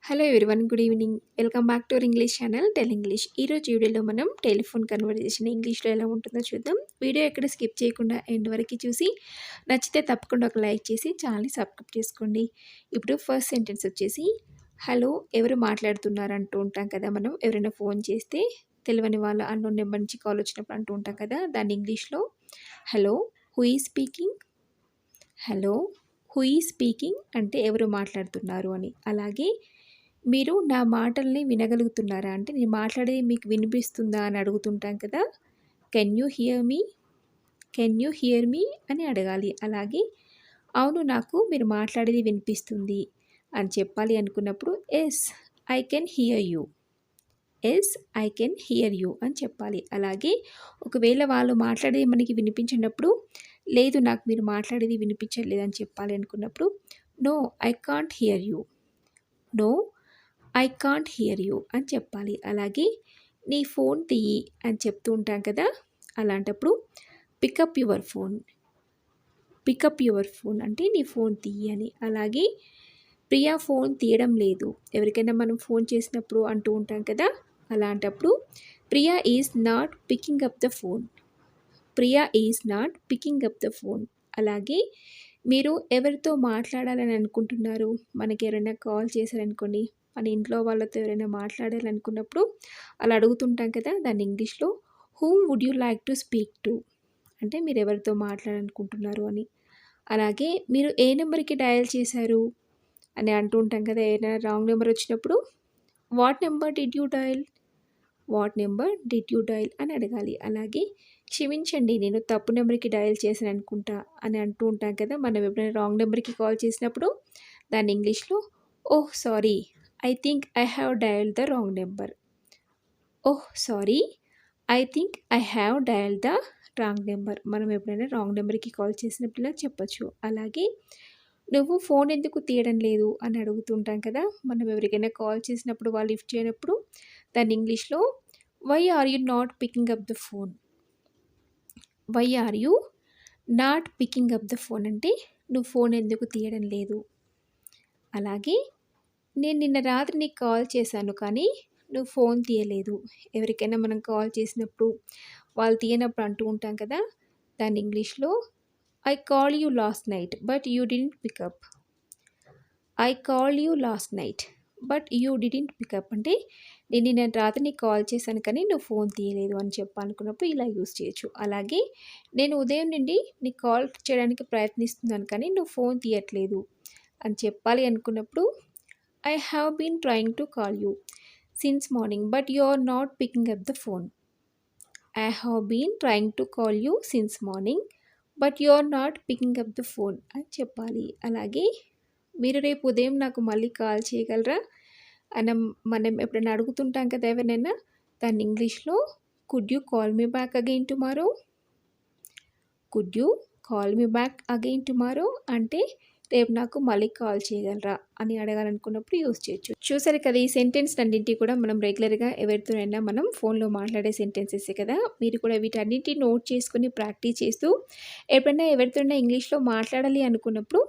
Hello everyone, good evening. Welcome back to our English channel tell English. ఈరోజు వీడియోలో మనం telephone conversation ఇంగ్లీష్లో ఎలా ఉంటుందో చూద్దాం. వీడియో ఎక్కడ స్కిప్ చేయకుండా ఎండ్ వరకు చూసి నచ్చితే తప్పకుండా ఒక లైక్ చేసి ఛానల్ని సబ్స్క్రైబ్ చేసుకోండి. ఇప్పుడు ఫస్ట్ సెంటెన్స్ వచ్చేసి హలో, ఎవరు మాట్లాడుతున్నారు అంటూ ఉంటాం కదా. మనం ఎవరైనా ఫోన్ చేస్తే తెలియని వాళ్ళ అన్నోన్ నెంబర్ నుంచి కాల్ వచ్చినప్పుడు అంటూ ఉంటాం కదా. దాన్ని ఇంగ్లీష్లో hello, who is speaking. Hello, who is speaking అంటే ఎవరు మాట్లాడుతున్నారు అని. అలాగే మీరు నా మాటల్ని వినగలుగుతున్నారా అంటే నేను మాట్లాడేది మీకు వినిపిస్తుందా అని అడుగుతుంటాం కదా. Can you hear me, can you hear me అని అడగాలి. అలాగే అవును, నాకు మీరు మాట్లాడేది వినిపిస్తుంది అని చెప్పాలి అనుకున్నప్పుడు yes I can hear you, yes I can hear you అని చెప్పాలి. అలాగే ఒకవేళ వాళ్ళు మాట్లాడేది మనకి వినిపించినప్పుడు లేదు, నాకు మీరు మాట్లాడేది వినిపించలేదు అని చెప్పాలి అనుకున్నప్పుడు no I can't hear you, no I can't hear you అని చెప్పాలి. అలాగే నీ ఫోన్ తీయి అని చెప్తూ ఉంటాం కదా. అలాంటప్పుడు pickup your phone, pickup your phone అంటే నీ ఫోన్ తీయి అని. అలాగే ప్రియా ఫోన్ తీయడం లేదు, ఎవరికైనా మనం ఫోన్ చేసినప్పుడు అంటూ ఉంటాం కదా. అలాంటప్పుడు Priya is not picking up the phone, Priya is not picking up the phone. అలాగే మీరు ఎవరితో మాట్లాడాలని అనుకుంటున్నారు, మనకి ఎవరైనా కాల్ చేశారనుకోండి, మన ఇంట్లో వాళ్ళతో ఎవరైనా మాట్లాడాలనుకున్నప్పుడు అలా అడుగుతుంటాం కదా. దాన్ని ఇంగ్లీష్లో whom would you like to speak to అంటే మీరు ఎవరితో మాట్లాడాలనుకుంటున్నారు అని. అలాగే మీరు ఏ నెంబర్కి డయల్ చేశారు అని అంటూ ఉంటాం కదా. ఏదైనా రాంగ్ నెంబర్ వచ్చినప్పుడు what number did you dial, what number did you dial అని అడగాలి. అలాగే క్షమించండి, నేను తప్పు నెంబర్కి డయల్ చేశాను అనుకుంటా అని అంటూ ఉంటాం కదా. మనం ఎప్పుడైనా రాంగ్ నెంబర్కి కాల్ చేసినప్పుడు దాన్ని ఇంగ్లీష్లో ఓహ్ sorry, I think I have dial the wrong number, oh sorry I think I have dial the wrong number. మనం ఎప్పుడైనా రాంగ్ నెంబర్కి కాల్ చేసినప్పుడు చెప్పచ్చు. అలాగే నువ్వు ఫోన్ ఎందుకు తీయడం లేదు అని అడుగుతుంటాం కదా. మనం ఎవరికైనా కాల్ చేసినప్పుడు వాళ్ళు లిఫ్ట్ చేయనప్పుడు దాన్ని ఇంగ్లీష్లో why are you not picking up the phone, why are you not picking up the phone అంటే నువ్వు ఫోన్ ఎందుకు తీయడం లేదు. అలాగే నేను నిన్న రాత్రి నీకు కాల్ చేశాను కానీ నువ్వు ఫోన్ తీయలేదు, ఎవరికైనా మనం కాల్ చేసినప్పుడు వాళ్ళు తీయనప్పుడు అంటూ ఉంటాం కదా. దాన్ని ఇంగ్లీష్లో I call you last night but you didn't pick up, I call you last night but you didn't pick up అంటే నేను నిన్న రాత్రి నీకు కాల్ చేశాను కానీ నువ్వు ఫోన్ తీయలేదు అని చెప్పాలనుకున్నప్పుడు ఇలా యూస్ చేయొచ్చు. అలాగే నేను ఉదయం నుండి నీకు కాల్ చేయడానికి ప్రయత్నిస్తున్నాను కానీ నువ్వు ఫోన్ తీయట్లేదు అని చెప్పాలి అనుకున్నప్పుడు I have been trying to call you since morning but you are not picking up the phone, I have been trying to call you since morning but you are not picking up the phone అని చెప్పాలి. అలాగే మీరు రేపు ఉదయం నాకు మళ్ళీ call చేయగలరా అని మనం ఎప్పుడైనా అడుగుతుంటాం కదా ఎవరినైనా. దాన్ని ఇంగ్లీష్లో could you call me back again tomorrow, could you call me back again tomorrow అంటే రేపు నాకు మళ్ళీ కాల్ చేయగలరా అని అడగాలనుకున్నప్పుడు యూస్ చేయొచ్చు. చూసారు కదా, ఈ సెంటెన్స్ అన్నింటి కూడా మనం రెగ్యులర్గా ఎవరితోనైనా మనం ఫోన్లో మాట్లాడే సెంటెన్సెస్ కదా. మీరు కూడా వీటన్నింటి నోట్ చేసుకుని ప్రాక్టీస్ చేస్తూ ఎప్పుడైనా ఎవరితోనైనా ఇంగ్లీష్లో మాట్లాడాలి అనుకున్నప్పుడు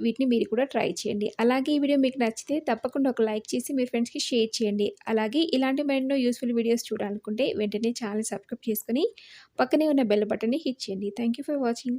వీటిని మీరు కూడా ట్రై చేయండి. అలాగే ఈ వీడియో మీకు నచ్చితే తప్పకుండా ఒక లైక్ చేసి మీ ఫ్రెండ్స్కి షేర్ చేయండి. అలాగే ఇలాంటి మరెన్నో యూస్ఫుల్ వీడియోస్ చూడాలనుకుంటే వెంటనే ఛానల్ సబ్స్క్రైబ్ చేసుకొని పక్కనే ఉన్న బెల్ బటన్ని హిట్ చేయండి. Thank you for watching.